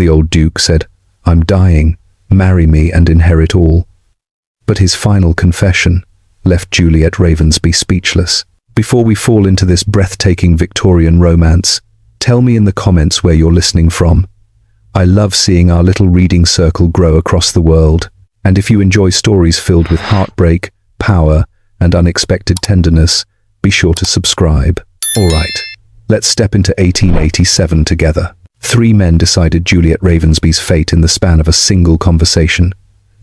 The old Duke said, "I'm dying. Marry me and inherit all." But his final confession left Juliet Ravensby speechless. Before we fall into this breathtaking Victorian romance, tell me in the comments where you're listening from. I love seeing our little reading circle grow across the world. And if you enjoy stories filled with heartbreak, power, and unexpected tenderness, be sure to subscribe. Alright, let's step into 1887 together. 3 men decided Juliet Ravensby's fate in the span of a single conversation.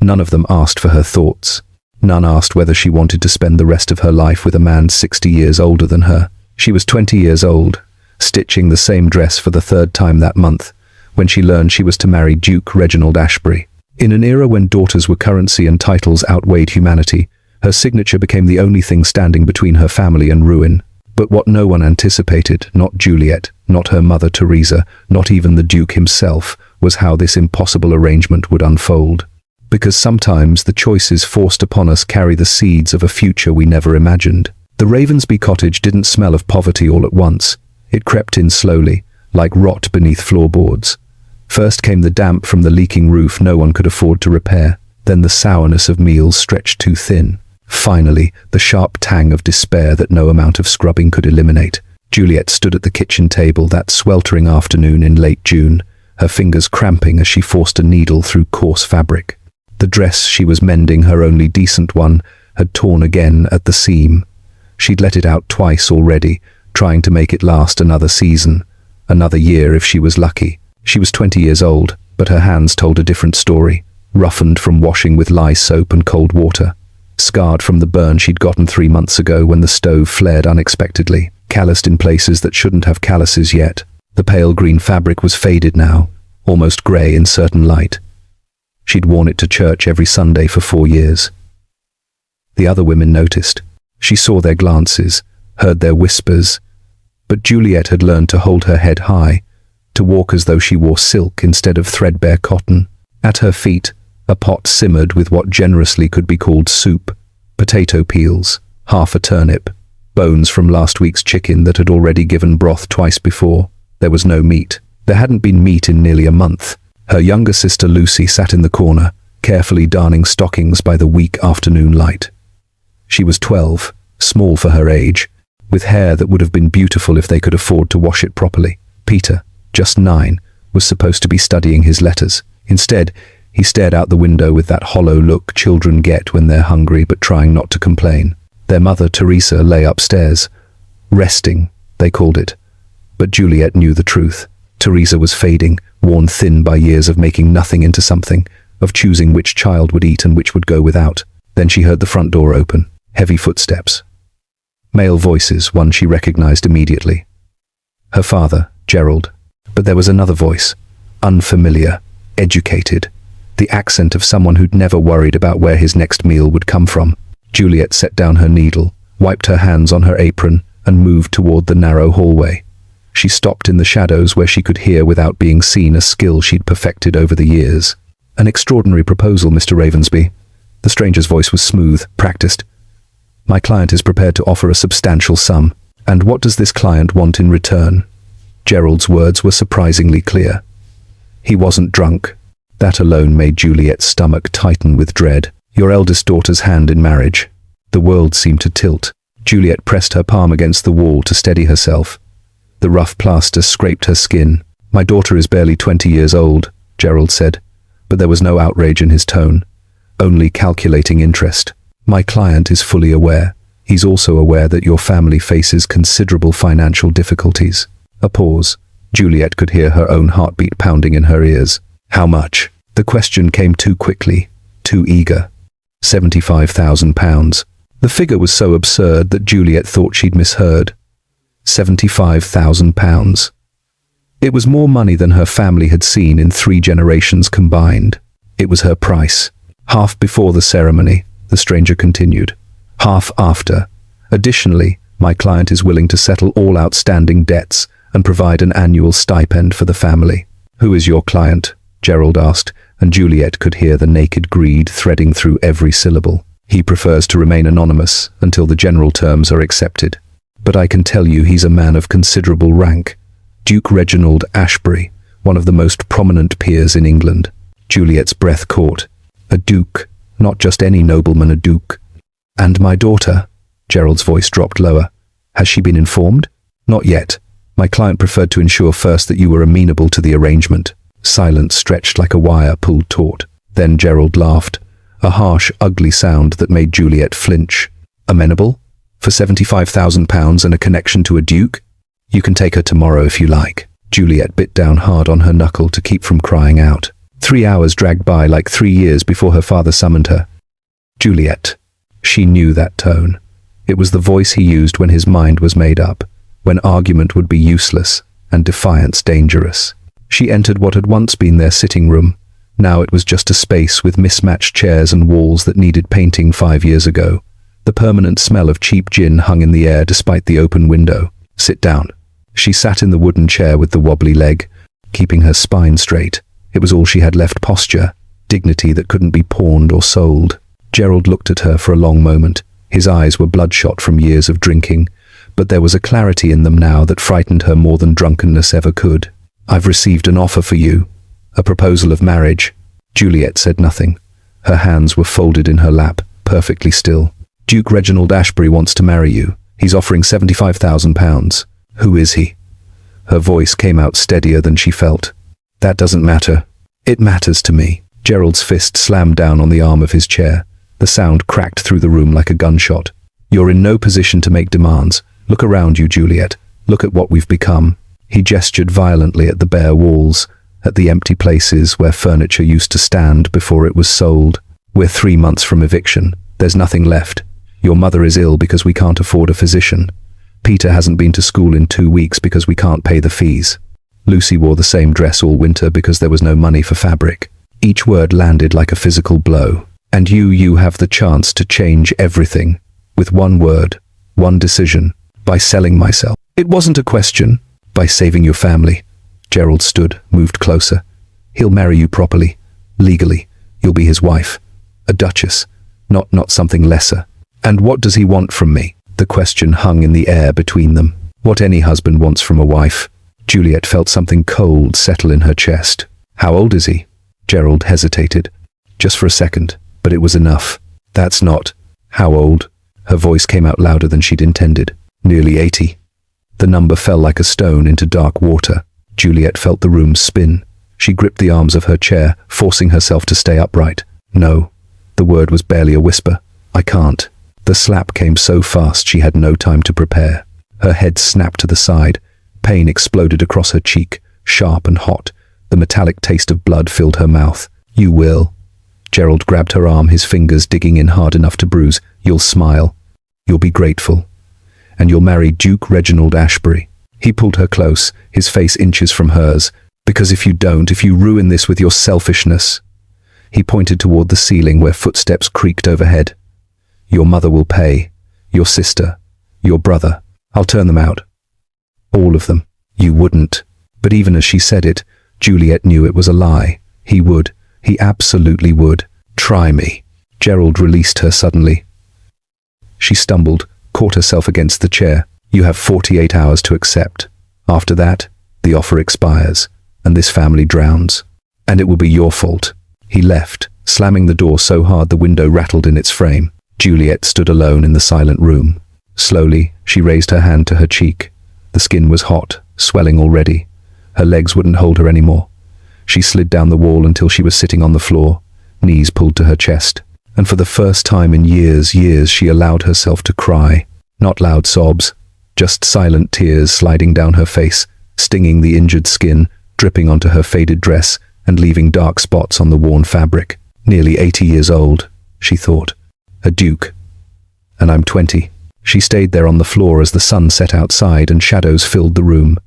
None of them asked for her thoughts. None asked whether she wanted to spend the rest of her life with a man 60 years older than her. She was 20 years old, stitching the same dress for the 3rd time that month, when she learned she was to marry Duke Reginald Ashbury. In an era when daughters were currency and titles outweighed humanity, her signature became the only thing standing between her family and ruin. But what no one anticipated, not Juliet, not her mother Teresa, not even the Duke himself, was how this impossible arrangement would unfold. Because sometimes the choices forced upon us carry the seeds of a future we never imagined. The Ravensby cottage didn't smell of poverty all at once. It crept in slowly, like rot beneath floorboards. First came the damp from the leaking roof no one could afford to repair, then the sourness of meals stretched too thin. Finally, the sharp tang of despair that no amount of scrubbing could eliminate. Juliet stood at the kitchen table that sweltering afternoon in late June, her fingers cramping as she forced a needle through coarse fabric. The dress she was mending, her only decent one, had torn again at the seam. She'd let it out twice already, trying to make it last another season, another year if she was lucky. She was 20 years old, but her hands told a different story, roughened from washing with lye soap and cold water, scarred from the burn she'd gotten 3 months ago when the stove flared unexpectedly, calloused in places that shouldn't have calluses yet. The pale green fabric was faded now, almost grey in certain light. She'd worn it to church every Sunday for 4 years. The other women noticed. She saw their glances, heard their whispers, but Juliet had learned to hold her head high, to walk as though she wore silk instead of threadbare cotton. At her feet, a pot simmered with what generously could be called soup, potato peels, half a turnip, bones from last week's chicken that had already given broth twice before. There was no meat. There hadn't been meat in nearly a month. Her younger sister Lucy sat in the corner, carefully darning stockings by the weak afternoon light. She was 12, small for her age, with hair that would have been beautiful if they could afford to wash it properly. Peter, just 9, was supposed to be studying his letters. Instead, he stared out the window with that hollow look children get when they're hungry but trying not to complain. Their mother, Teresa, lay upstairs. Resting, they called it. But Juliet knew the truth. Teresa was fading, worn thin by years of making nothing into something, of choosing which child would eat and which would go without. Then she heard the front door open, heavy footsteps. Male voices, one she recognized immediately. Her father, Gerald. But there was another voice, unfamiliar, educated, the accent of someone who'd never worried about where his next meal would come from. Juliet set down her needle, wiped her hands on her apron, and moved toward the narrow hallway. She stopped in the shadows where she could hear without being seen a skill she'd perfected over the years. "An extraordinary proposal, Mr. Ravensby." The stranger's voice was smooth, practiced. "My client is prepared to offer a substantial sum. And what does this client want in return?" Gerald's words were surprisingly clear. He wasn't drunk. That alone made Juliet's stomach tighten with dread. "Your eldest daughter's hand in marriage." The world seemed to tilt. Juliet pressed her palm against the wall to steady herself. The rough plaster scraped her skin. "My daughter is barely 20 years old," Gerald said, but there was no outrage in his tone, only calculating interest. "My client is fully aware. He's also aware that your family faces considerable financial difficulties." A pause. Juliet could hear her own heartbeat pounding in her ears. "How much?" The question came too quickly, too eager. £75,000. The figure was so absurd that Juliet thought she'd misheard. £75,000. It was more money than her family had seen in 3 generations combined. It was her price. "Half before the ceremony," the stranger continued. "Half after. Additionally, my client is willing to settle all outstanding debts and provide an annual stipend for the family." "Who is your client?" Gerald asked, and Juliet could hear the naked greed threading through every syllable. "He prefers to remain anonymous until the general terms are accepted. But I can tell you he's a man of considerable rank. Duke Reginald Ashbury, one of the most prominent peers in England. Juliet's breath caught. A duke, not just any nobleman, a duke. And my daughter? Gerald's voice dropped lower. Has she been informed? Not yet. My client preferred to ensure first that you were amenable to the arrangement. Silence stretched like a wire pulled taut. Then Gerald laughed, a harsh, ugly sound that made Juliet flinch. Amenable? For £75,000 and a connection to a duke? You can take her tomorrow if you like. Juliet bit down hard on her knuckle to keep from crying out. 3 hours dragged by like 3 years before her father summoned her. Juliet. She knew that tone. It was the voice he used when his mind was made up, when argument would be useless and defiance dangerous. She entered what had once been their sitting room. Now it was just a space with mismatched chairs and walls that needed painting 5 years ago. The permanent smell of cheap gin hung in the air despite the open window. Sit down. She sat in the wooden chair with the wobbly leg, keeping her spine straight. It was all she had left: posture, dignity that couldn't be pawned or sold. Gerald looked at her for a long moment. His eyes were bloodshot from years of drinking, but there was a clarity in them now that frightened her more than drunkenness ever could. I've received an offer for you, a proposal of marriage. Juliet said nothing. Her hands were folded in her lap, perfectly still. Duke Reginald Ashbury wants to marry you. He's offering £75,000. Who is he? Her voice came out steadier than she felt. That doesn't matter. It matters to me. Gerald's fist slammed down on the arm of his chair. The sound cracked through the room like a gunshot. You're in no position to make demands. Look around you, Juliet. Look at what we've become. He gestured violently at the bare walls, at the empty places where furniture used to stand before it was sold. We're 3 months from eviction. There's nothing left. Your mother is ill because we can't afford a physician. Peter hasn't been to school in 2 weeks because we can't pay the fees. Lucy wore the same dress all winter because there was no money for fabric. Each word landed like a physical blow. And you have the chance to change everything. With one word, one decision. By selling myself. It wasn't a question. By saving your family. Gerald stood, moved closer. He'll marry you properly. Legally. You'll be his wife. A duchess. Not something lesser. And what does he want from me? The question hung in the air between them. What any husband wants from a wife. Juliet felt something cold settle in her chest. How old is he? Gerald hesitated. Just for a second, but it was enough. That's not. How old? Her voice came out louder than she'd intended. Nearly 80. The number fell like a stone into dark water. Juliet felt the room spin. She gripped the arms of her chair, forcing herself to stay upright. No. The word was barely a whisper. I can't. The slap came so fast she had no time to prepare. Her head snapped to the side. Pain exploded across her cheek, sharp and hot. The metallic taste of blood filled her mouth. You will. Gerald grabbed her arm, his fingers digging in hard enough to bruise. You'll smile. You'll be grateful. And you'll marry Duke Reginald Ashbury. He pulled her close, his face inches from hers. Because if you don't, if you ruin this with your selfishness. He pointed toward the ceiling where footsteps creaked overhead. Your mother will pay. Your sister. Your brother. I'll turn them out. All of them. You wouldn't. But even as she said it, Juliet knew it was a lie. He would. He absolutely would. Try me. Gerald released her suddenly. She stumbled, caught herself against the chair. You have 48 hours to accept. After that, the offer expires, and this family drowns. And it will be your fault. He left, slamming the door so hard the window rattled in its frame. Juliet stood alone in the silent room. Slowly, she raised her hand to her cheek. The skin was hot, swelling already. Her legs wouldn't hold her anymore. She slid down the wall until she was sitting on the floor, knees pulled to her chest. And for the first time in years, she allowed herself to cry. Not loud sobs, just silent tears sliding down her face, stinging the injured skin, dripping onto her faded dress, and leaving dark spots on the worn fabric. Nearly 80 years old, she thought. A duke. And I'm 20. She stayed there on the floor as the sun set outside and shadows filled the room.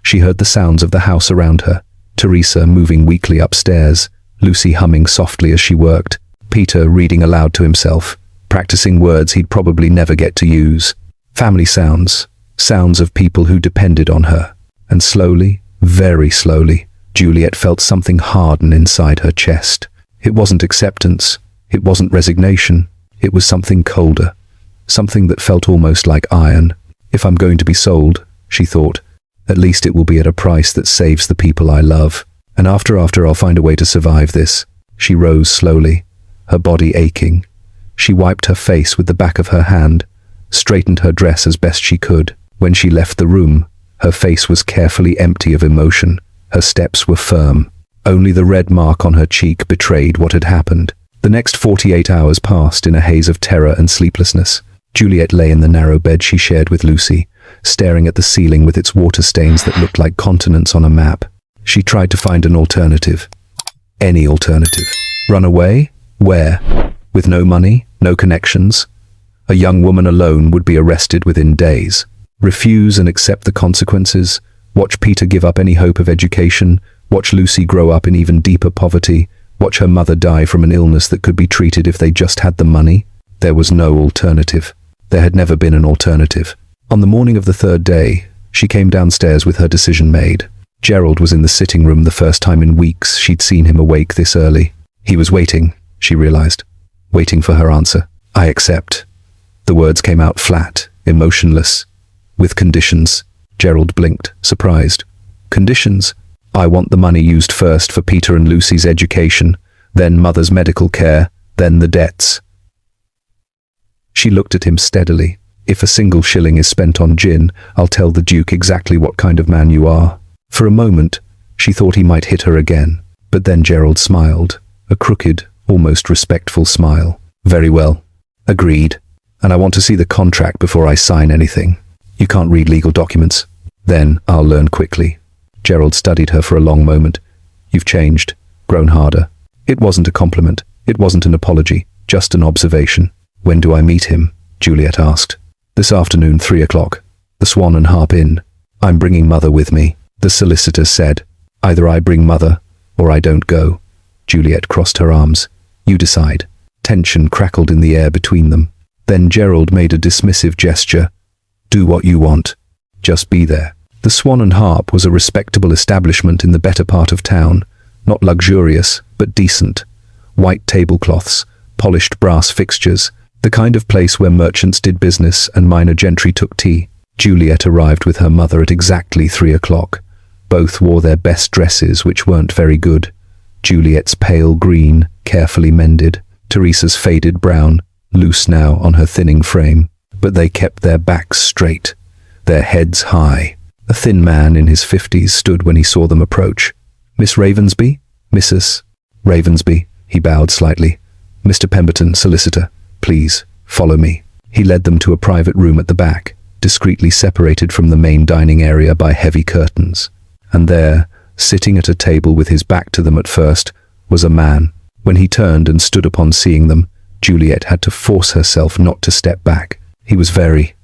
She heard the sounds of the house around her. Teresa moving weakly upstairs, Lucy humming softly as she worked, Peter reading aloud to himself, practicing words he'd probably never get to use. Family sounds, sounds of people who depended on her. And slowly, very slowly, Juliet felt something harden inside her chest. It wasn't acceptance, it wasn't resignation, it was something colder, something that felt almost like iron. If I'm going to be sold, she thought, at least it will be at a price that saves the people I love. And after I'll find a way to survive this. She rose slowly, her body aching. She wiped her face with the back of her hand, straightened her dress as best she could. When she left the room, her face was carefully empty of emotion. Her steps were firm. Only the red mark on her cheek betrayed what had happened. The next 48 hours passed in a haze of terror and sleeplessness. Juliet lay in the narrow bed she shared with Lucy, staring at the ceiling with its water stains that looked like continents on a map. She tried to find an alternative. Any alternative. Run away? Where? With no money, no connections? A young woman alone would be arrested within days. Refuse and accept the consequences. Watch Peter give up any hope of education. Watch Lucy grow up in even deeper poverty. Watch her mother die from an illness that could be treated if they just had the money. There was no alternative. There had never been an alternative. On the morning of the third day, she came downstairs with her decision made. Gerald was in the sitting room the first time in weeks she'd seen him awake this early. He was waiting, she realized. Waiting for her answer. I accept. The words came out flat, emotionless. With conditions. Gerald blinked, surprised. Conditions? I want the money used first for Peter and Lucy's education, then Mother's medical care, then the debts. She looked at him steadily. If a single shilling is spent on gin, I'll tell the Duke exactly what kind of man you are. For a moment, she thought he might hit her again. But then Gerald smiled, a crooked, almost respectful smile. Very well. Agreed. And I want to see the contract before I sign anything. You can't read legal documents. Then I'll learn quickly. Gerald studied her for a long moment. You've changed, grown harder. It wasn't a compliment. It wasn't an apology, just an observation. When do I meet him? Juliet asked. This afternoon, 3 o'clock. The Swan and Harp Inn. I'm bringing Mother with me, the solicitor said. Either I bring Mother, or I don't go. Juliet crossed her arms. You decide. Tension crackled in the air between them. Then Gerald made a dismissive gesture. Do what you want. Just be there. The Swan and Harp was a respectable establishment in the better part of town, not luxurious, but decent. White tablecloths, polished brass fixtures, the kind of place where merchants did business and minor gentry took tea. Juliet arrived with her mother at exactly 3 o'clock. Both wore their best dresses, which weren't very good. Juliet's pale green, carefully mended, Teresa's faded brown, loose now on her thinning frame. But they kept their backs straight, their heads high. A thin man in his 50s stood when he saw them approach. Miss Ravensby? Mrs. Ravensby, he bowed slightly. Mr. Pemberton, solicitor, please, follow me. He led them to a private room at the back, discreetly separated from the main dining area by heavy curtains. And there, sitting at a table with his back to them at first, was a man. When he turned and stood upon seeing them, Juliet had to force herself not to step back. He was very,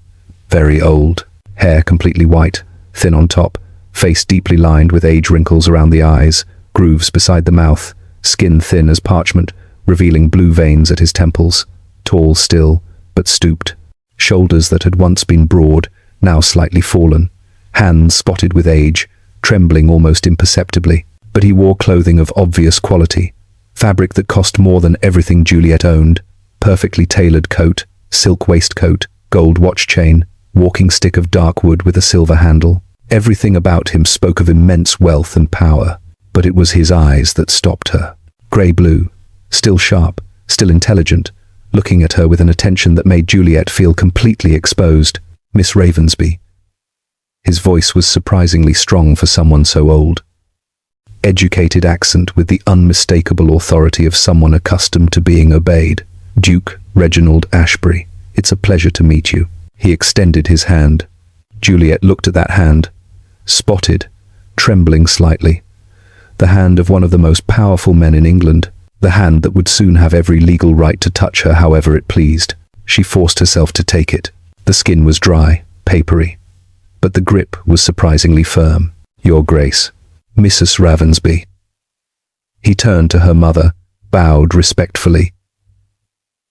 very old. Hair completely white, thin on top, face deeply lined with age wrinkles around the eyes, grooves beside the mouth, skin thin as parchment, revealing blue veins at his temples. Tall still, but stooped. Shoulders that had once been broad, now slightly fallen. Hands spotted with age, trembling almost imperceptibly. But he wore clothing of obvious quality. Fabric that cost more than everything Juliet owned. Perfectly tailored coat, silk waistcoat, gold watch chain, walking stick of dark wood with a silver handle. Everything about him spoke of immense wealth and power. But it was his eyes that stopped her. Grey-blue, still sharp, still intelligent, looking at her with an attention that made Juliet feel completely exposed. Miss Ravensby. His voice was surprisingly strong for someone so old. Educated accent with the unmistakable authority of someone accustomed to being obeyed. Duke Reginald Ashbury, it's a pleasure to meet you. He extended his hand. Juliet looked at that hand, spotted, trembling slightly. The hand of one of the most powerful men in England, the hand that would soon have every legal right to touch her however it pleased. She forced herself to take it. The skin was dry, papery, but the grip was surprisingly firm. Your Grace, Mrs. Ravensby. He turned to her mother, bowed respectfully.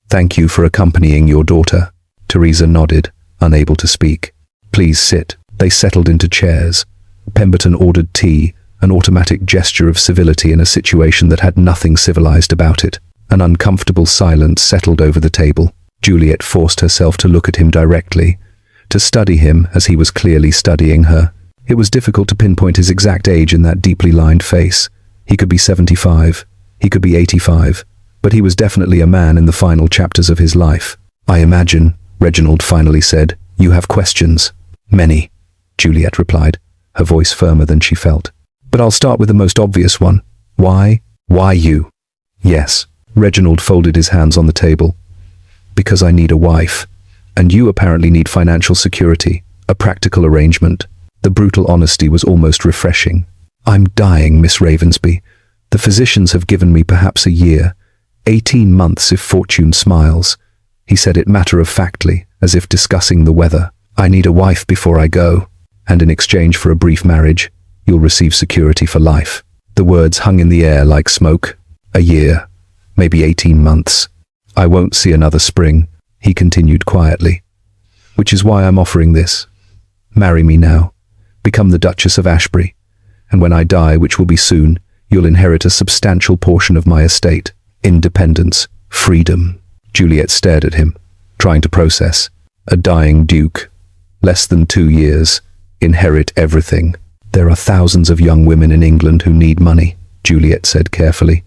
Thank you for accompanying your daughter. Teresa nodded, unable to speak. Please sit. They settled into chairs. Pemberton ordered tea, an automatic gesture of civility in a situation that had nothing civilized about it. An uncomfortable silence settled over the table. Juliet forced herself to look at him directly, to study him as he was clearly studying her. It was difficult to pinpoint his exact age in that deeply lined face, He could be 75, he could be 85, but he was definitely a man in the final chapters of his life. "I imagine," Reginald finally said, "you have questions." "Many," Juliet replied, her voice firmer than she felt. "But I'll start with the most obvious one. Why? Why you?" "Yes." Reginald folded his hands on the table. "Because I need a wife, and you apparently need financial security, a practical arrangement." The brutal honesty was almost refreshing. "I'm dying, Miss Ravensby. The physicians have given me perhaps a year, 18 months if fortune smiles." He said it matter-of-factly, as if discussing the weather. "I need a wife before I go, and in exchange for a brief marriage, you'll receive security for life." The words hung in the air like smoke. "A year, maybe 18 months. I won't see another spring," he continued quietly. "Which is why I'm offering this. Marry me now. Become the Duchess of Ashbury, and when I die, which will be soon, you'll inherit a substantial portion of my estate. Independence, freedom." Juliet stared at him, trying to process. A dying duke, less than 2 years, inherit everything. "There are thousands of young women in England who need money," Juliet said carefully.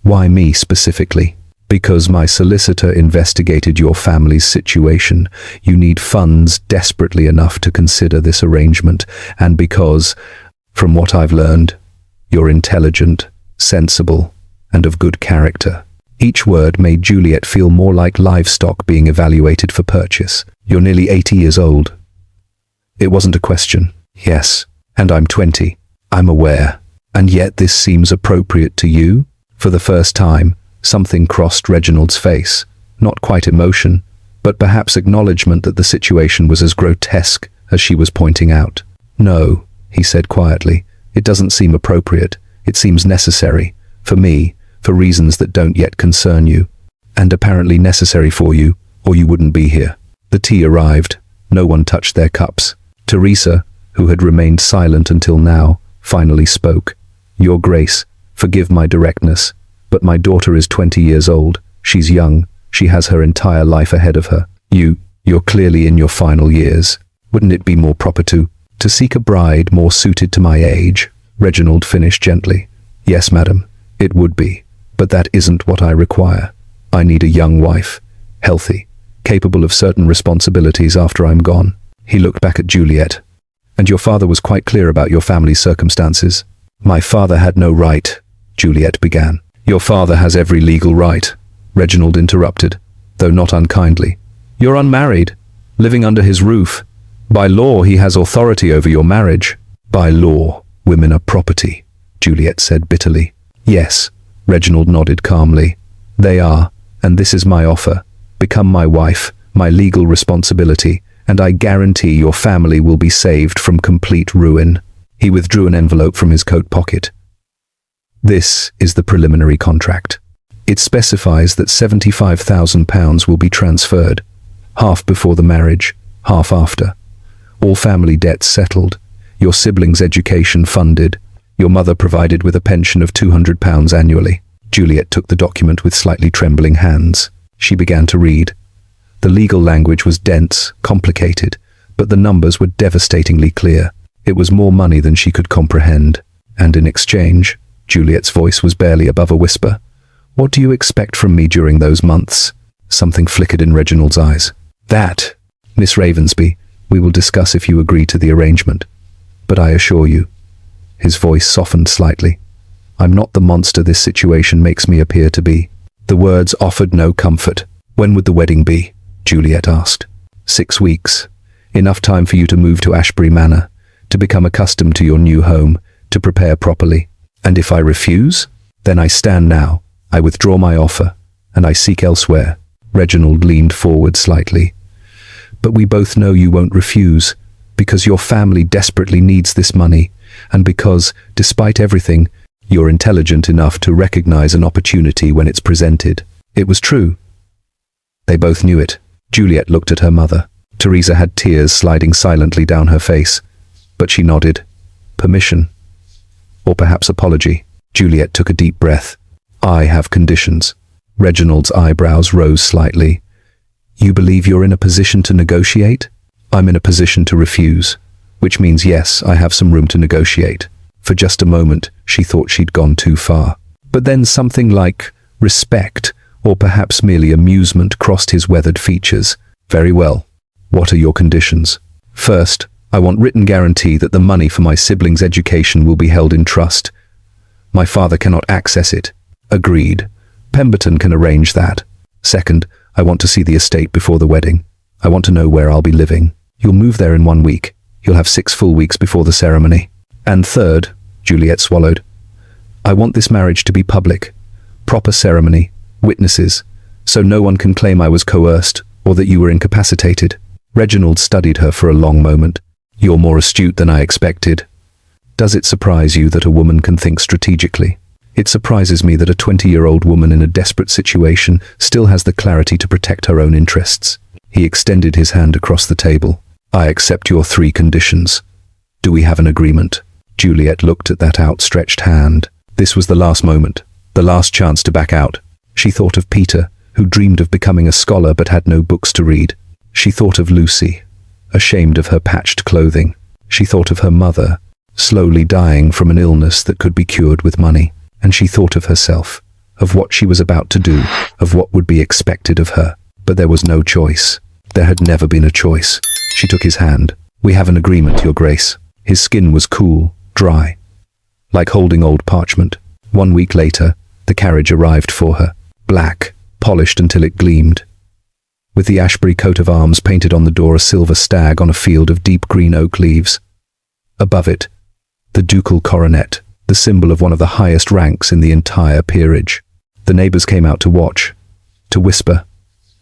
"Why me specifically?" "Because my solicitor investigated your family's situation. You need funds desperately enough to consider this arrangement, and because, from what I've learned, you're intelligent, sensible, and of good character." Each word made Juliet feel more like livestock being evaluated for purchase. "You're nearly 80 years old." It wasn't a question. "Yes, and I'm 20. I'm aware. And yet this seems appropriate to you?" For the first time, something crossed Reginald's face. Not quite emotion, but perhaps acknowledgement that the situation was as grotesque as she was pointing out. "No," he said quietly. "It doesn't seem appropriate. It seems necessary. For me, for reasons that don't yet concern you. And apparently necessary for you, or you wouldn't be here." The tea arrived. No one touched their cups. Teresa, who had remained silent until now, finally spoke. "Your Grace, forgive my directness, but my daughter is 20 years old. She's young. She has her entire life ahead of her. You're clearly in your final years. Wouldn't it be more proper to seek a bride more suited to my age?" Reginald finished gently. "Yes, madam, it would be. But that isn't what I require. I need a young wife, healthy, capable of certain responsibilities after I'm gone." He looked back at Juliet. "And your father was quite clear about your family's circumstances." "My father had no right," Juliet began. "Your father has every legal right," Reginald interrupted, though not unkindly. "You're unmarried, living under his roof. By law, he has authority over your marriage." "By law, women are property," Juliet said bitterly. "Yes," Reginald nodded calmly. "They are, and this is my offer. Become my wife, my legal responsibility, and I guarantee your family will be saved from complete ruin." He withdrew an envelope from his coat pocket. "This is the preliminary contract. It specifies that £75,000 will be transferred, half before the marriage, half after. All family debts settled, your siblings' education funded, your mother provided with a pension of £200 annually." Juliet took the document with slightly trembling hands. She began to read. The legal language was dense, complicated, but the numbers were devastatingly clear. It was more money than she could comprehend. "And in exchange," Juliet's voice was barely above a whisper, "what do you expect from me during those months?" Something flickered in Reginald's eyes. "That, Miss Ravensby, we will discuss if you agree to the arrangement. But I assure you," his voice softened slightly, "I'm not the monster this situation makes me appear to be." The words offered no comfort. "When would the wedding be?" Juliet asked. 6 weeks. Enough time for you to move to Ashbury Manor, to become accustomed to your new home, to prepare properly. And if I refuse, then I stand now. I withdraw my offer, and I seek elsewhere." Reginald leaned forward slightly. "But we both know you won't refuse, because your family desperately needs this money, and because, despite everything, you're intelligent enough to recognize an opportunity when it's presented." It was true. They both knew it. Juliet looked at her mother. Teresa had tears sliding silently down her face, but she nodded. Permission. Or perhaps apology. Juliet took a deep breath. "I have conditions." Reginald's eyebrows rose slightly. "You believe you're in a position to negotiate?" "I'm in a position to refuse, which means yes, I have some room to negotiate." For just a moment, she thought she'd gone too far. But then something like respect, or perhaps merely amusement, crossed his weathered features. Very well. What are your conditions? First, I want written guarantee that the money for my siblings' education will be held in trust. My father cannot access it. Agreed. Pemberton can arrange that. Second, I want to see the estate before the wedding. I want to know where I'll be living. You'll move there in 1 week. You'll have 6 full weeks before the ceremony. And third, Juliet swallowed, I want this marriage to be public. Proper ceremony, witnesses, so no one can claim I was coerced or that you were incapacitated. Reginald studied her for a long moment. You're more astute than I expected. Does it surprise you that a woman can think strategically? It surprises me that a 20-year-old woman in a desperate situation still has the clarity to protect her own interests. He extended his hand across the table. I accept your 3 conditions. Do we have an agreement? Juliet looked at that outstretched hand. This was the last moment, the last chance to back out. She thought of Peter, who dreamed of becoming a scholar but had no books to read. She thought of Lucy, ashamed of her patched clothing. She thought of her mother, slowly dying from an illness that could be cured with money. And she thought of herself, of what she was about to do, of what would be expected of her. But there was no choice. There had never been a choice. She took his hand. We have an agreement, Your Grace. His skin was cool, dry, like holding old parchment. 1 week later, the carriage arrived for her, black, polished until it gleamed. With the Ashbury coat of arms painted on the door, a silver stag on a field of deep green oak leaves. Above it, the ducal coronet, the symbol of one of the highest ranks in the entire peerage. The neighbours came out to watch, to whisper,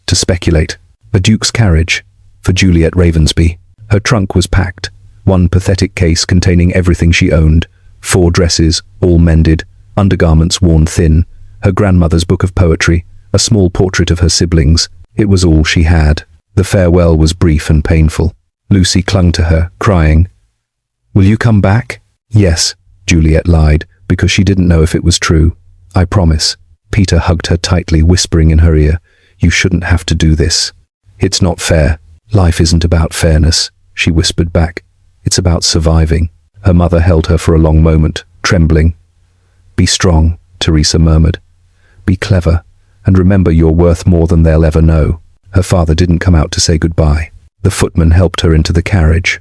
to speculate. A duke's carriage, for Juliet Ravensby. Her trunk was packed, one pathetic case containing everything she owned, 4 dresses, all mended, undergarments worn thin, her grandmother's book of poetry, a small portrait of her siblings. It was all she had. The farewell was brief and painful. Lucy clung to her, crying, Will you come back? Yes, Juliet lied, because she didn't know if it was true. I promise. Peter hugged her tightly, whispering in her ear, You shouldn't have to do this. It's not fair. Life isn't about fairness, she whispered back. It's about surviving. Her mother held her for a long moment, trembling. Be strong, Teresa murmured. Be clever, and remember you're worth more than they'll ever know. Her father didn't come out to say goodbye. The footman helped her into the carriage.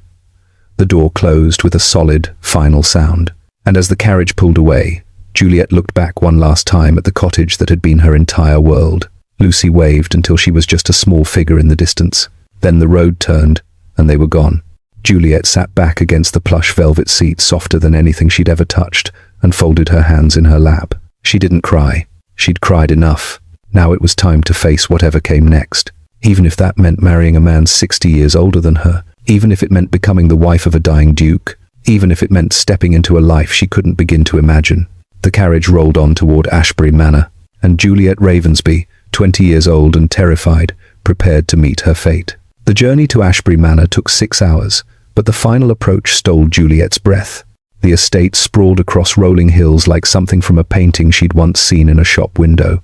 The door closed with a solid, final sound, and as the carriage pulled away, Juliet looked back one last time at the cottage that had been her entire world. Lucy waved until she was just a small figure in the distance. Then the road turned, and they were gone. Juliet sat back against the plush velvet seat, softer than anything she'd ever touched, and folded her hands in her lap. She didn't cry. She'd cried enough. Now it was time to face whatever came next. Even if that meant marrying a man 60 years older than her, even if it meant becoming the wife of a dying duke, even if it meant stepping into a life she couldn't begin to imagine. The carriage rolled on toward Ashbury Manor, and Juliet Ravensby, 20 years old and terrified, prepared to meet her fate. The journey to Ashbury Manor took 6 hours, but the final approach stole Juliet's breath. The estate sprawled across rolling hills like something from a painting she'd once seen in a shop window.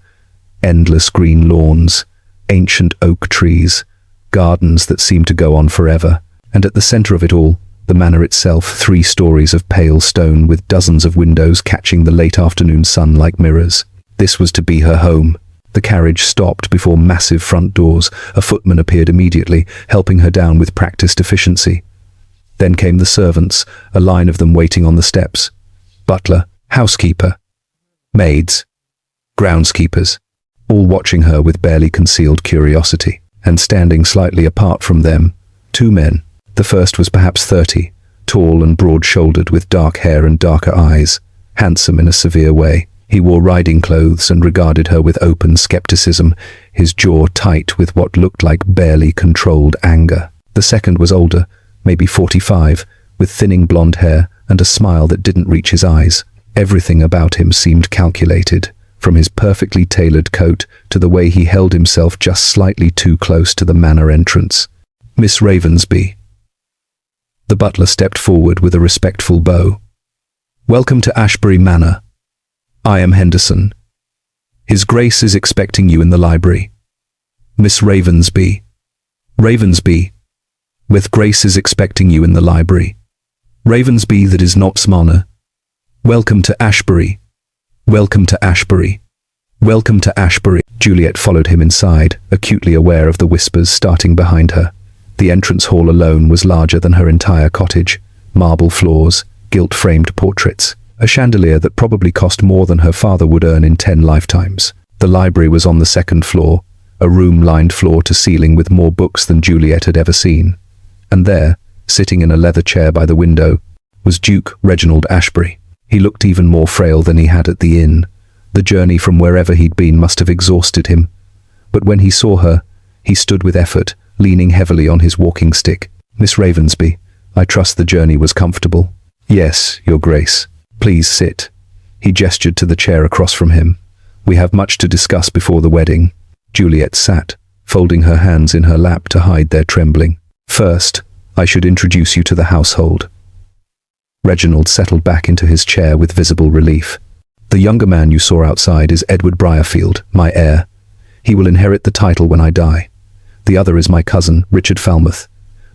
Endless green lawns, ancient oak trees, gardens that seemed to go on forever. And at the center of it all, the manor itself, 3 stories of pale stone with dozens of windows catching the late afternoon sun like mirrors. This was to be her home. The carriage stopped before massive front doors. A footman appeared immediately, helping her down with practiced efficiency. Then came the servants, a line of them waiting on the steps. Butler, housekeeper, maids, groundskeepers, all watching her with barely concealed curiosity. And standing slightly apart from them, 2 men. The first was perhaps 30, tall and broad-shouldered with dark hair and darker eyes, handsome in a severe way. He wore riding clothes and regarded her with open skepticism, his jaw tight with what looked like barely controlled anger. The second was older, maybe 45, with thinning blonde hair and a smile that didn't reach his eyes. Everything about him seemed calculated, from his perfectly tailored coat to the way he held himself just slightly too close to the manor entrance. Miss Ravensby. The butler stepped forward with a respectful bow. Welcome to Ashbury Manor. I am Henderson. His Grace is expecting you in the library. Miss Ravensby. Ravensby. With Grace is expecting you in the library. Ravensby that is not Smana. Welcome to Ashbury. Welcome to Ashbury. Welcome to Ashbury. Juliet followed him inside, acutely aware of the whispers starting behind her. The entrance hall alone was larger than her entire cottage. Marble floors, gilt-framed portraits, a chandelier that probably cost more than her father would earn in 10 lifetimes. The library was on the second floor, a room lined floor to ceiling with more books than Juliet had ever seen. And there, sitting in a leather chair by the window, was Duke Reginald Ashbury. He looked even more frail than he had at the inn. The journey from wherever he'd been must have exhausted him. But when he saw her, he stood with effort, leaning heavily on his walking stick. "Miss Ravensby, I trust the journey was comfortable." "Yes, Your Grace. Please sit." He gestured to the chair across from him. "We have much to discuss before the wedding." Juliet sat, folding her hands in her lap to hide their trembling. "First, I should introduce you to the household." Reginald settled back into his chair with visible relief. "The younger man you saw outside is Edward Briarfield, my heir. He will inherit the title when I die. The other is my cousin, Richard Falmouth.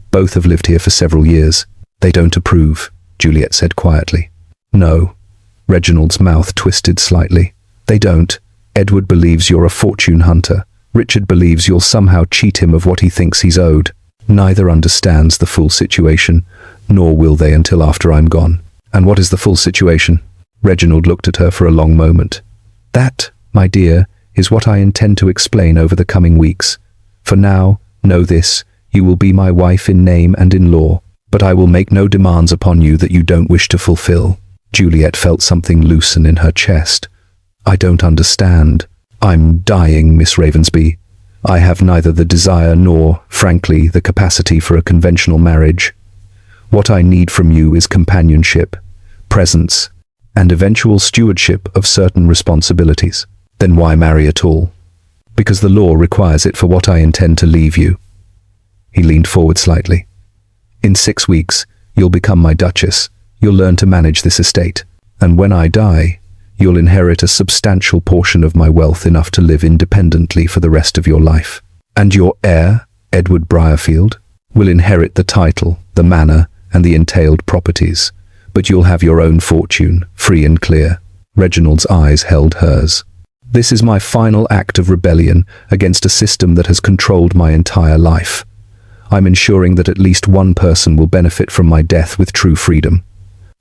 Both have lived here for several years." "They don't approve," Juliet said quietly. "No." Reginald's mouth twisted slightly. "They don't. Edward believes you're a fortune hunter. Richard believes you'll somehow cheat him of what he thinks he's owed. Neither understands the full situation, nor will they until after I'm gone." "And what is the full situation?" Reginald looked at her for a long moment. "That, my dear, is what I intend to explain over the coming weeks. For now, know this, you will be my wife in name and in law, but I will make no demands upon you that you don't wish to fulfill." Juliet felt something loosen in her chest. "I don't understand." "I'm dying, Miss Ravensby. I have neither the desire nor, frankly, the capacity for a conventional marriage. What I need from you is companionship, presence, and eventual stewardship of certain responsibilities." "Then why marry at all?" "Because the law requires it for what I intend to leave you." He leaned forward slightly. "In 6 weeks, you'll become my Duchess. You'll learn to manage this estate. And when I die, you'll inherit a substantial portion of my wealth, enough to live independently for the rest of your life. And your heir, Edward Briarfield, will inherit the title, the manor, and the entailed properties. But you'll have your own fortune, free and clear." Reginald's eyes held hers. "This is my final act of rebellion against a system that has controlled my entire life. I'm ensuring that at least one person will benefit from my death with true freedom."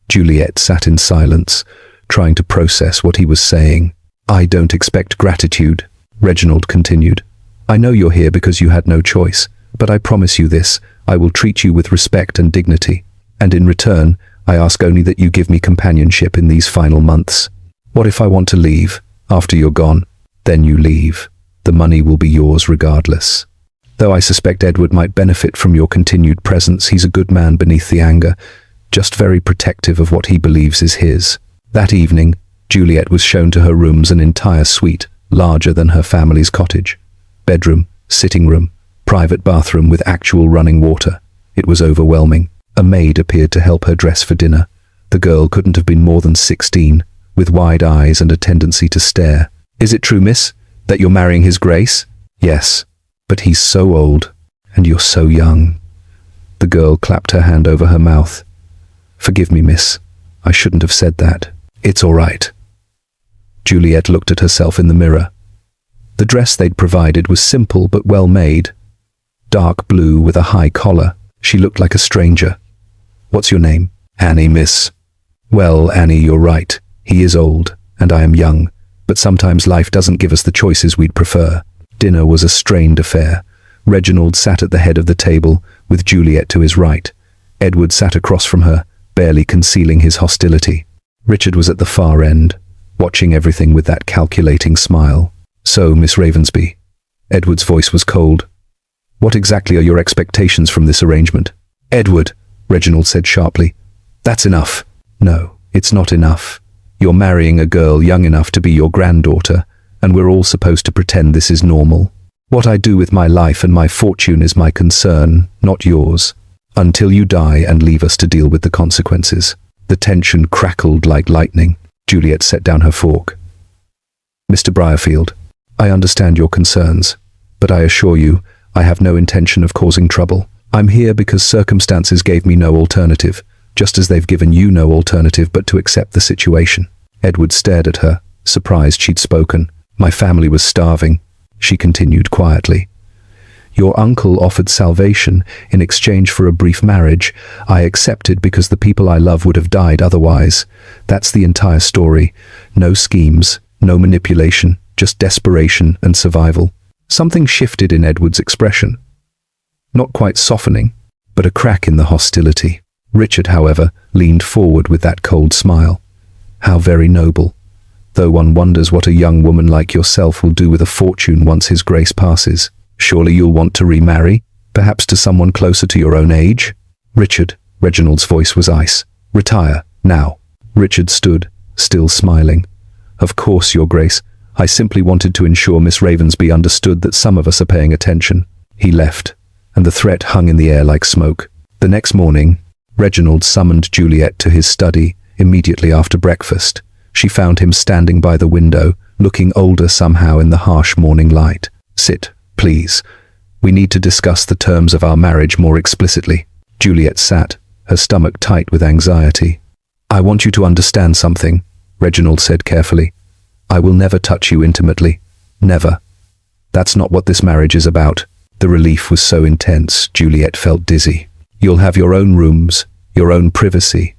Juliet sat in silence, trying to process what he was saying. "I don't expect gratitude," Reginald continued. "I know you're here because you had no choice, but I promise you this, I will treat you with respect and dignity. And in return, I ask only that you give me companionship in these final months. What if I want to leave, after you're gone? Then you leave. The money will be yours regardless. Though I suspect Edward might benefit from your continued presence, he's a good man beneath the anger, just very protective of what he believes is his." That evening, Juliet was shown to her rooms, an entire suite, larger than her family's cottage. Bedroom, sitting room, private bathroom with actual running water. It was overwhelming. A maid appeared to help her dress for dinner. The girl couldn't have been more than 16, with wide eyes and a tendency to stare. "Is it true, miss, that you're marrying His Grace?" "Yes, but he's so old, and you're so young." The girl clapped her hand over her mouth. "Forgive me, miss. I shouldn't have said that." "It's all right." Juliet looked at herself in the mirror. The dress they'd provided was simple but well made. Dark blue with a high collar. She looked like a stranger. "What's your name?" "Annie, miss." "Well, Annie, you're right. He is old, and I am young, but sometimes life doesn't give us the choices we'd prefer." Dinner was a strained affair. Reginald sat at the head of the table, with Juliet to his right. Edward sat across from her, barely concealing his hostility. Richard was at the far end, watching everything with that calculating smile. "So, Miss Ravensby," Edward's voice was cold, "what exactly are your expectations from this arrangement?" "Edward," Reginald said sharply, "that's enough." "No, it's not enough. You're marrying a girl young enough to be your granddaughter, and we're all supposed to pretend this is normal. What I do with my life and my fortune is my concern, not yours. Until you die and leave us to deal with the consequences." The tension crackled like lightning. Juliet set down her fork. "Mr. Briarfield, I understand your concerns, but I assure you, I have no intention of causing trouble. I'm here because circumstances gave me no alternative. just as they've given you no alternative but to accept the situation. Edward stared at her, surprised she'd spoken. My family was starving, she continued quietly. Your uncle offered salvation in exchange for a brief marriage. I accepted because the people I love would have died otherwise. That's the entire story. No schemes, no manipulation, just desperation and survival. Something shifted in Edward's expression. Not quite softening, but a crack in the hostility. Richard, however, leaned forward with that cold smile. How very noble. Though one wonders what a young woman like yourself will do with a fortune once his grace passes. Surely you'll want to remarry, perhaps to someone closer to your own age? Richard, Reginald's voice was ice. Retire, now. Richard stood, still smiling. Of course, Your Grace. I simply wanted to ensure Miss Ravensby understood that some of us are paying attention. He left, and the threat hung in the air like smoke. The next morning, Reginald summoned Juliet to his study immediately after breakfast. She found him standing by the window, looking older somehow in the harsh morning light. Sit, please. We need to discuss the terms of our marriage more explicitly. Juliet sat, her stomach tight with anxiety. I want you to understand something, Reginald said carefully. I will never touch you intimately. Never. That's not what this marriage is about. The relief was so intense, Juliet felt dizzy. You'll have your own rooms, your own privacy.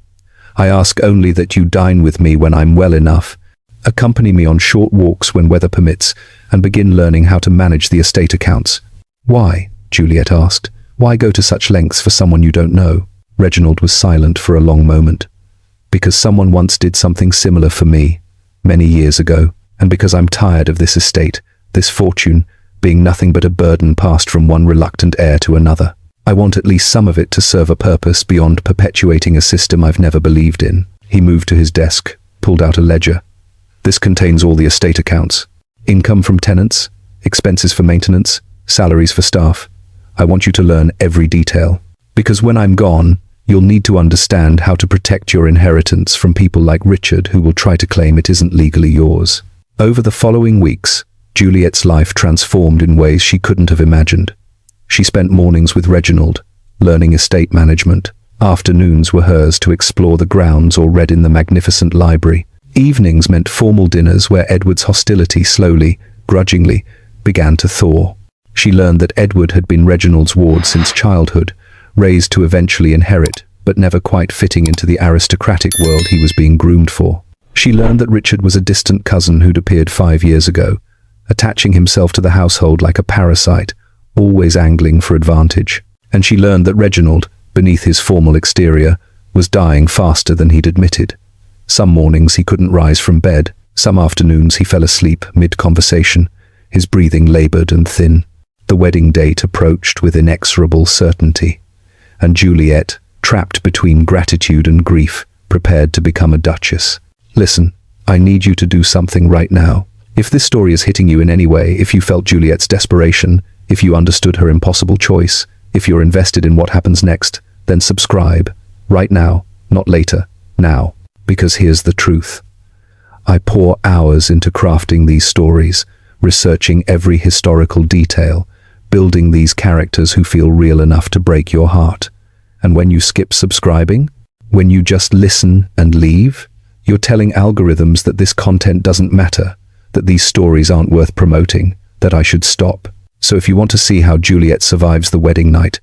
I ask only that you dine with me when I'm well enough, accompany me on short walks when weather permits, and begin learning how to manage the estate accounts. Why? Juliet asked. Why go to such lengths for someone you don't know? Reginald was silent for a long moment. Because someone once did something similar for me, many years ago, and because I'm tired of this estate, this fortune, being nothing but a burden passed from one reluctant heir to another. I want at least some of it to serve a purpose beyond perpetuating a system I've never believed in. He moved to his desk, pulled out a ledger. This contains all the estate accounts. Income from tenants, expenses for maintenance, salaries for staff. I want you to learn every detail. Because when I'm gone, you'll need to understand how to protect your inheritance from people like Richard who will try to claim it isn't legally yours. Over the following weeks, Juliet's life transformed in ways she couldn't have imagined. She spent mornings with Reginald, learning estate management. Afternoons were hers to explore the grounds or read in the magnificent library. Evenings meant formal dinners where Edward's hostility slowly, grudgingly, began to thaw. She learned that Edward had been Reginald's ward since childhood, raised to eventually inherit, but never quite fitting into the aristocratic world he was being groomed for. She learned that Richard was a distant cousin who'd appeared 5 years ago, attaching himself to the household like a parasite, always angling for advantage. And she learned that Reginald, beneath his formal exterior, was dying faster than he'd admitted. Some mornings he couldn't rise from bed. Some afternoons he fell asleep mid-conversation, his breathing labored and thin. The wedding date approached with inexorable certainty, and Juliet, trapped between gratitude and grief, prepared to become a duchess. Listen, I need you to do something right now. If this story is hitting you in any way, if you felt Juliet's desperation, if you understood her impossible choice, if you're invested in what happens next, then subscribe. Right now, not later, now. Because here's the truth. I pour hours into crafting these stories, researching every historical detail, building these characters who feel real enough to break your heart. And when you skip subscribing, when you just listen and leave, you're telling algorithms that this content doesn't matter, that these stories aren't worth promoting, that I should stop. So if you want to see how Juliet survives the wedding night,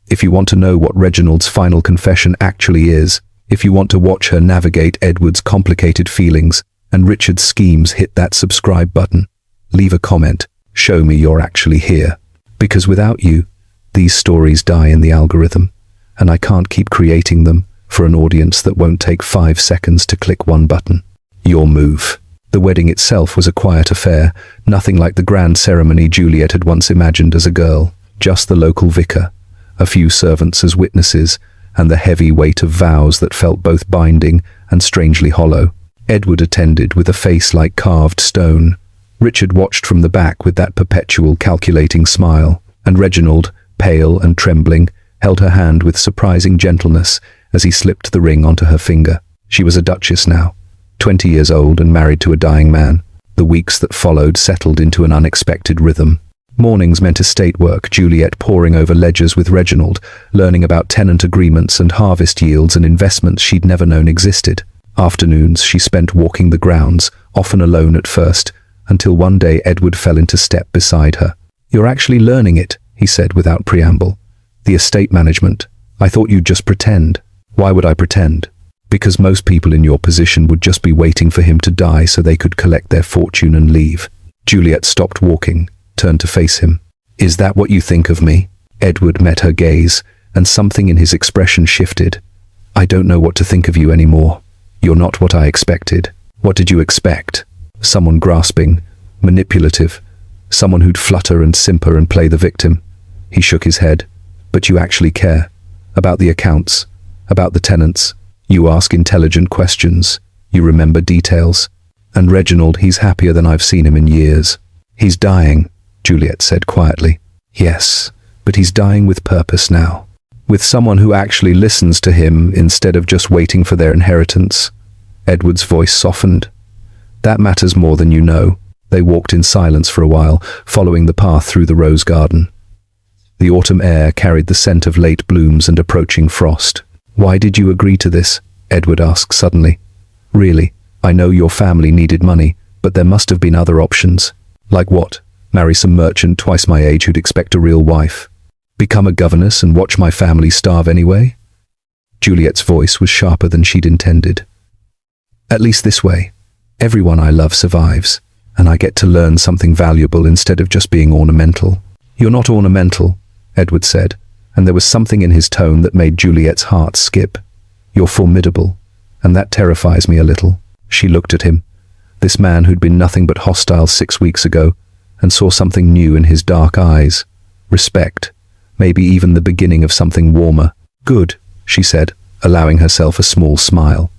if you want to know what Reginald's final confession actually is, if you want to watch her navigate Edward's complicated feelings and Richard's schemes, hit that subscribe button. Leave a comment. Show me you're actually here. Because without you, these stories die in the algorithm, and I can't keep creating them for an audience that won't take 5 seconds to click one button. Your move. The wedding itself was a quiet affair, nothing like the grand ceremony Juliet had once imagined as a girl. Just the local vicar, a few servants as witnesses, and the heavy weight of vows that felt both binding and strangely hollow. Edward attended with a face like carved stone. Richard watched from the back with that perpetual calculating smile, and Reginald, pale and trembling, held her hand with surprising gentleness as he slipped the ring onto her finger. She was a duchess now, 20 years old and married to a dying man. The weeks that followed settled into an unexpected rhythm. Mornings meant estate work, Juliet poring over ledgers with Reginald, learning about tenant agreements and harvest yields and investments she'd never known existed. Afternoons she spent walking the grounds, often alone at first, until one day Edward fell into step beside her. "You're actually learning it," he said without preamble. "The estate management. I thought you'd just pretend." "Why would I pretend?" "Because most people in your position would just be waiting for him to die so they could collect their fortune and leave." Juliet stopped walking, turned to face him. "Is that what you think of me?" Edward met her gaze, and something in his expression shifted. "I don't know what to think of you anymore. You're not what I expected." "What did you expect?" "Someone grasping, manipulative, someone who'd flutter and simper and play the victim." He shook his head. "But you actually care. About the accounts, about the tenants. You ask intelligent questions. You remember details. And Reginald, he's happier than I've seen him in years." "He's dying," Juliet said quietly. "Yes, but he's dying with purpose now. With someone who actually listens to him instead of just waiting for their inheritance." Edward's voice softened. "That matters more than you know." They walked in silence for a while, following the path through the rose garden. The autumn air carried the scent of late blooms and approaching frost. "Why did you agree to this?" Edward asked suddenly. "Really, I know your family needed money, but there must have been other options." "Like what? Marry some merchant twice my age who'd expect a real wife? Become a governess and watch my family starve anyway?" Juliet's voice was sharper than she'd intended. "At least this way, everyone I love survives, and I get to learn something valuable instead of just being ornamental." "You're not ornamental," Edward said, and there was something in his tone that made Juliet's heart skip. "You're formidable, and that terrifies me a little." She looked at him, this man who'd been nothing but hostile 6 weeks ago, and saw something new in his dark eyes. Respect, maybe even the beginning of something warmer. "Good," she said, allowing herself a small smile.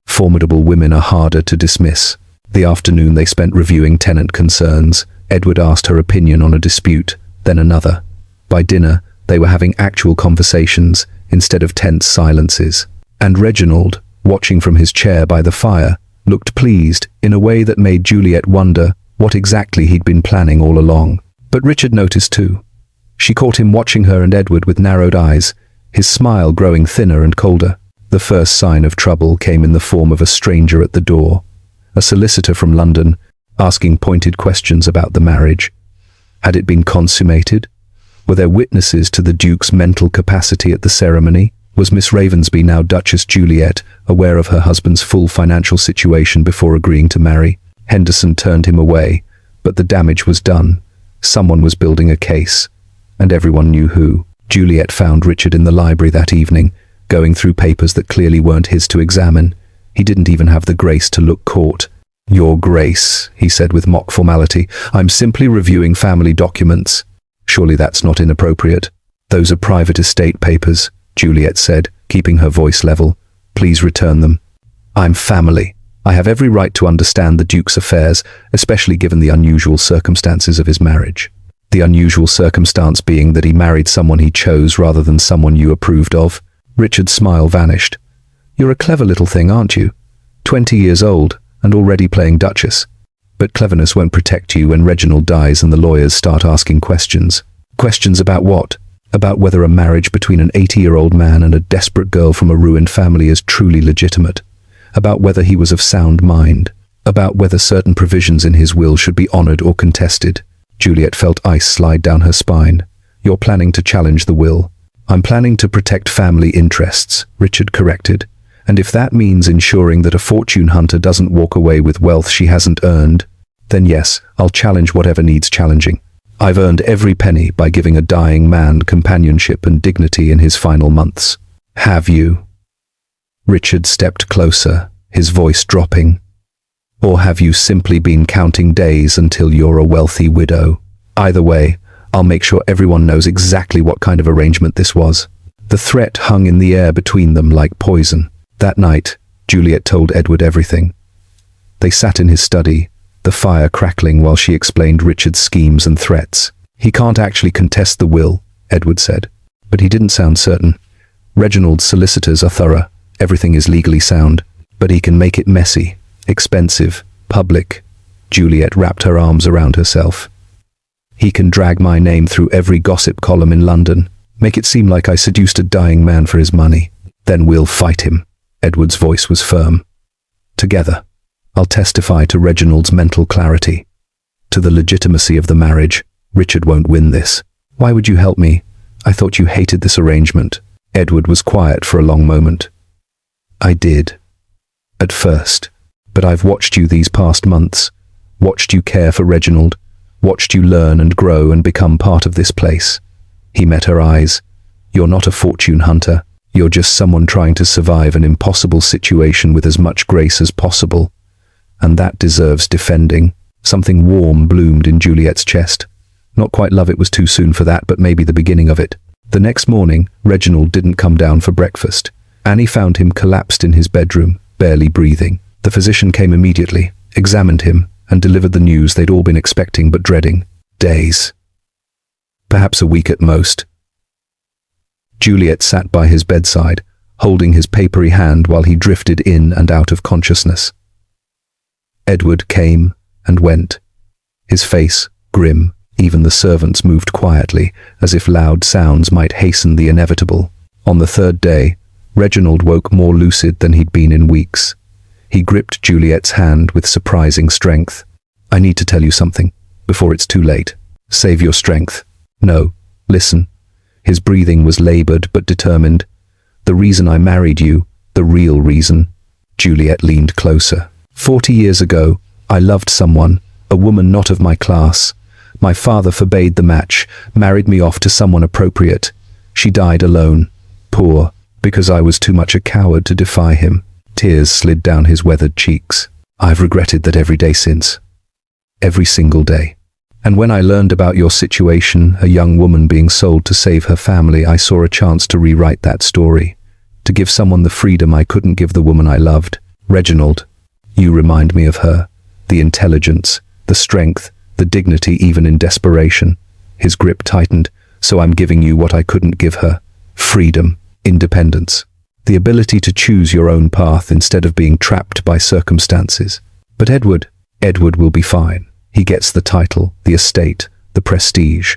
Formidable women are harder to dismiss. The afternoon they spent reviewing tenant concerns. Edward asked her opinion on a dispute, then another. By dinner, they were having actual conversations instead of tense silences. And Reginald, watching from his chair by the fire, looked pleased in a way that made Juliet wonder what exactly he'd been planning all along. But Richard noticed too. She caught him watching her and Edward with narrowed eyes, his smile growing thinner and colder. The first sign of trouble came in the form of a stranger at the door, a solicitor from London, asking pointed questions about the marriage. Had it been consummated? Were there witnesses to the Duke's mental capacity at the ceremony? Was Miss Ravensby, now Duchess Juliet, aware of her husband's full financial situation before agreeing to marry? Henderson turned him away, but the damage was done. Someone was building a case, and everyone knew who. Juliet found Richard in the library that evening, going through papers that clearly weren't his to examine. He didn't even have the grace to look caught. "Your Grace," he said with mock formality, "I'm simply reviewing family documents." "Surely that's not inappropriate." "Those are private estate papers," Juliet said, keeping her voice level. "Please return them." "I'm family. I have every right to understand the Duke's affairs, especially given the unusual circumstances of his marriage." "The unusual circumstance being that he married someone he chose rather than someone you approved of." Richard's smile vanished. "You're a clever little thing, aren't you? 20 years old and already playing Duchess. But cleverness won't protect you when Reginald dies and the lawyers start asking questions." "Questions about what?" "About whether a marriage between an 80-year-old man and a desperate girl from a ruined family is truly legitimate. About whether he was of sound mind. About whether certain provisions in his will should be honored or contested." Juliet felt ice slide down her spine. "You're planning to challenge the will." "I'm planning to protect family interests," Richard corrected. "And if that means ensuring that a fortune hunter doesn't walk away with wealth she hasn't earned, then yes, I'll challenge whatever needs challenging. I've earned every penny by giving a dying man companionship and dignity in his final months." "Have you?" Richard stepped closer, his voice dropping. "Or have you simply been counting days until you're a wealthy widow? Either way, I'll make sure everyone knows exactly what kind of arrangement this was." The threat hung in the air between them like poison. That night, Juliet told Edward everything. They sat in his study, the fire crackling while she explained Richard's schemes and threats. "He can't actually contest the will," Edward said, but he didn't sound certain. "Reginald's solicitors are thorough, everything is legally sound, but he can make it messy, expensive, public." Juliet wrapped her arms around herself. He can drag my name through every gossip column in London, make it seem like I seduced a dying man for his money. Then we'll fight him. Edward's voice was firm. Together, I'll testify to Reginald's mental clarity, to the legitimacy of the marriage. Richard won't win this. Why would you help me? I thought you hated this arrangement. Edward was quiet for a long moment. I did. At first. But I've watched you these past months, watched you care for Reginald, watched you learn and grow and become part of this place. He met her eyes. You're not a fortune hunter. You're just someone trying to survive an impossible situation with as much grace as possible. And that deserves defending. Something warm bloomed in Juliet's chest. Not quite love, it was too soon for that, but maybe the beginning of it. The next morning, Reginald didn't come down for breakfast. Annie found him collapsed in his bedroom, barely breathing. The physician came immediately, examined him, and delivered the news they'd all been expecting but dreading. Days. Perhaps a week at most. Juliet sat by his bedside, holding his papery hand while he drifted in and out of consciousness. Edward came and went, his face grim. Even the servants moved quietly, as if loud sounds might hasten the inevitable. On the third day, Reginald woke more lucid than he'd been in weeks. He gripped Juliet's hand with surprising strength. I need to tell you something, before it's too late. Save your strength. No, listen. His breathing was labored but determined. The reason I married you, the real reason. Juliet leaned closer. 40 years ago, I loved someone, a woman not of my class. My father forbade the match, married me off to someone appropriate. She died alone, poor, because I was too much a coward to defy him. Tears slid down his weathered cheeks. I've regretted that every day since. Every single day. And when I learned about your situation, a young woman being sold to save her family, I saw a chance to rewrite that story. To give someone the freedom I couldn't give the woman I loved. Reginald, you remind me of her. The intelligence, the strength, the dignity even in desperation. His grip tightened. So I'm giving you what I couldn't give her. Freedom, independence. The ability to choose your own path instead of being trapped by circumstances. But Edward will be fine. He gets the title, the estate, the prestige.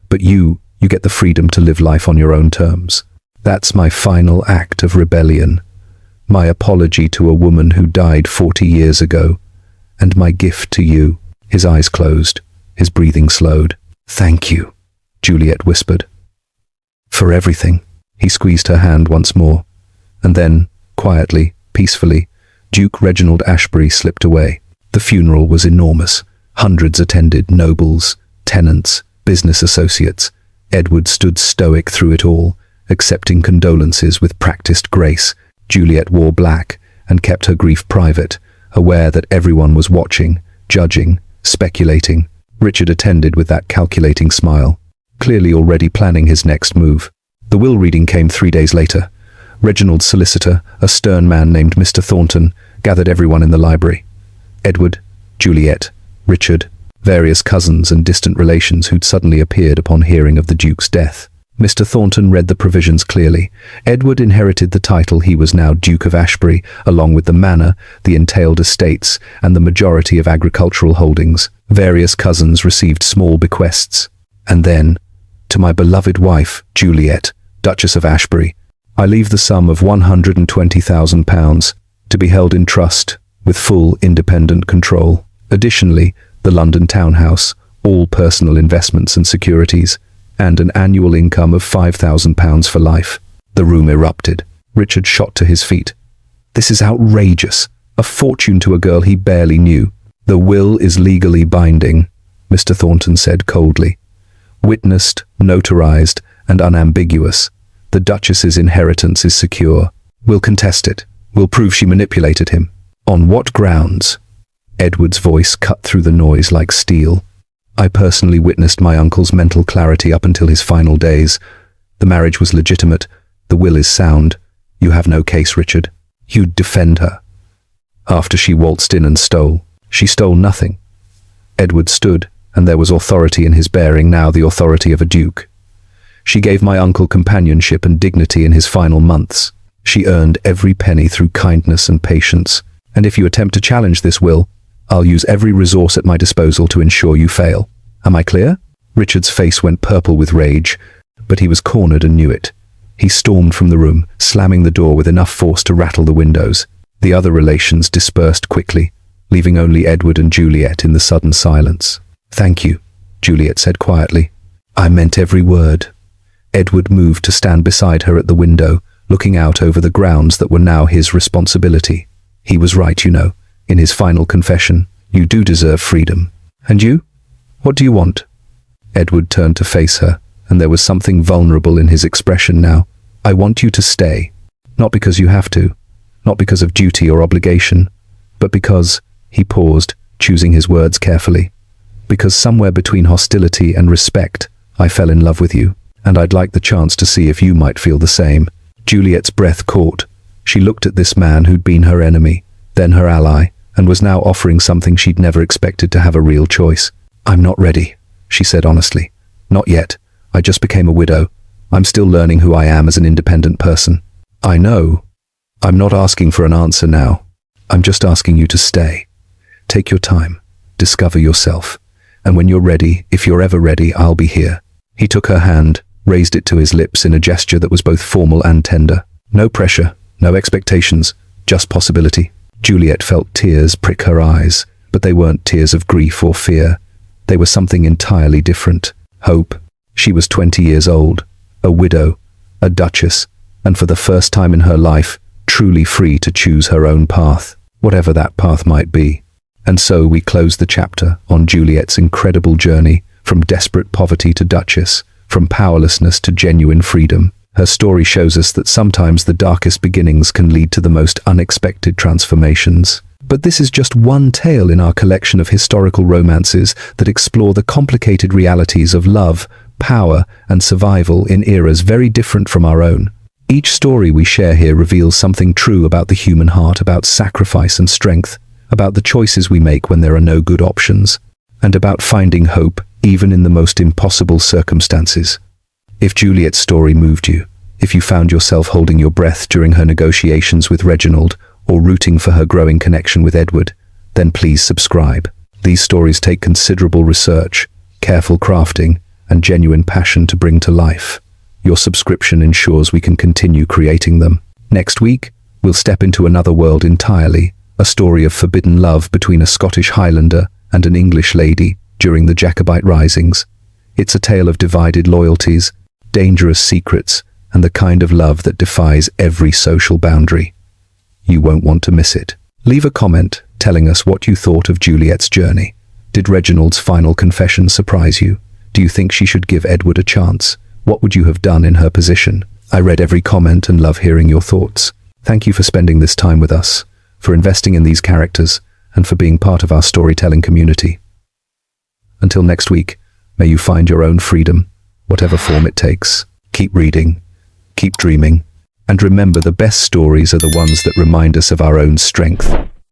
But you get the freedom to live life on your own terms. That's my final act of rebellion. My apology to a woman who died 40 years ago. And my gift to you. His eyes closed, his breathing slowed. Thank you, Juliet whispered. For everything. He squeezed her hand once more. And then, quietly, peacefully, Duke Reginald Ashbury slipped away. The funeral was enormous. Hundreds attended, nobles, tenants, business associates. Edward stood stoic through it all, accepting condolences with practiced grace. Juliet wore black and kept her grief private, aware that everyone was watching, judging, speculating. Richard attended with that calculating smile, clearly already planning his next move. The will reading came 3 days later. Reginald's solicitor, a stern man named Mr. Thornton, gathered everyone in the library. Edward, Juliet, Richard, various cousins and distant relations who'd suddenly appeared upon hearing of the Duke's death. Mr. Thornton read the provisions clearly. Edward inherited the title. He was now Duke of Ashbury, along with the manor, the entailed estates, and the majority of agricultural holdings. Various cousins received small bequests. And then, to my beloved wife, Juliet, Duchess of Ashbury, I leave the sum of £120,000 to be held in trust with full independent control. Additionally, the London townhouse, all personal investments and securities, and an annual income of £5,000 for life. The room erupted. Richard shot to his feet. This is outrageous. A fortune to a girl he barely knew. The will is legally binding, Mr. Thornton said coldly. Witnessed, notarized, and unambiguous. The Duchess's inheritance is secure. We'll contest it. We'll prove she manipulated him. On what grounds? Edward's voice cut through the noise like steel. I personally witnessed my uncle's mental clarity up until his final days. The marriage was legitimate. The will is sound. You have no case, Richard. You'd defend her. After she waltzed in and stole. She stole nothing. Edward stood, and there was authority in his bearing, now the authority of a duke. She gave my uncle companionship and dignity in his final months. She earned every penny through kindness and patience. And if you attempt to challenge this will, I'll use every resource at my disposal to ensure you fail. Am I clear? Richard's face went purple with rage, but he was cornered and knew it. He stormed from the room, slamming the door with enough force to rattle the windows. The other relations dispersed quickly, leaving only Edward and Juliet in the sudden silence. "Thank you," Juliet said quietly. "I meant every word." Edward moved to stand beside her at the window, looking out over the grounds that were now his responsibility. He was right, you know, in his final confession. You do deserve freedom. And you? What do you want? Edward turned to face her, and there was something vulnerable in his expression now. I want you to stay. Not because you have to, not because of duty or obligation, but because, he paused, choosing his words carefully, because somewhere between hostility and respect, I fell in love with you, and I'd like the chance to see if you might feel the same. Juliet's breath caught. She looked at this man who'd been her enemy, then her ally, and was now offering something she'd never expected to have a real choice. I'm not ready, she said honestly. Not yet. I just became a widow. I'm still learning who I am as an independent person. I know. I'm not asking for an answer now. I'm just asking you to stay. Take your time. Discover yourself. And when you're ready, if you're ever ready, I'll be here. He took her hand, raised it to his lips in a gesture that was both formal and tender. No pressure, no expectations, just possibility. Juliet felt tears prick her eyes, but they weren't tears of grief or fear. They were something entirely different. Hope. She was 20 years old, a widow, a duchess, and for the first time in her life, truly free to choose her own path, whatever that path might be. And so we close the chapter on Juliet's incredible journey from desperate poverty to duchess, from powerlessness to genuine freedom. Her story shows us that sometimes the darkest beginnings can lead to the most unexpected transformations. But this is just one tale in our collection of historical romances that explore the complicated realities of love, power, and survival in eras very different from our own. Each story we share here reveals something true about the human heart, about sacrifice and strength, about the choices we make when there are no good options, and about finding hope even in the most impossible circumstances. If Juliet's story moved you, if you found yourself holding your breath during her negotiations with Reginald or rooting for her growing connection with Edward, then please subscribe. These stories take considerable research, careful crafting, and genuine passion to bring to life. Your subscription ensures we can continue creating them. Next week, we'll step into another world entirely, a story of forbidden love between a Scottish Highlander and an English lady during the Jacobite risings. It's a tale of divided loyalties, dangerous secrets, and the kind of love that defies every social boundary. You won't want to miss it. Leave a comment telling us what you thought of Juliet's journey. Did Reginald's final confession surprise you? Do you think she should give Edward a chance? What would you have done in her position? I read every comment and love hearing your thoughts. Thank you for spending this time with us, for investing in these characters, and for being part of our storytelling community. Until next week, may you find your own freedom, whatever form it takes. Keep reading, keep dreaming, and remember, the best stories are the ones that remind us of our own strength.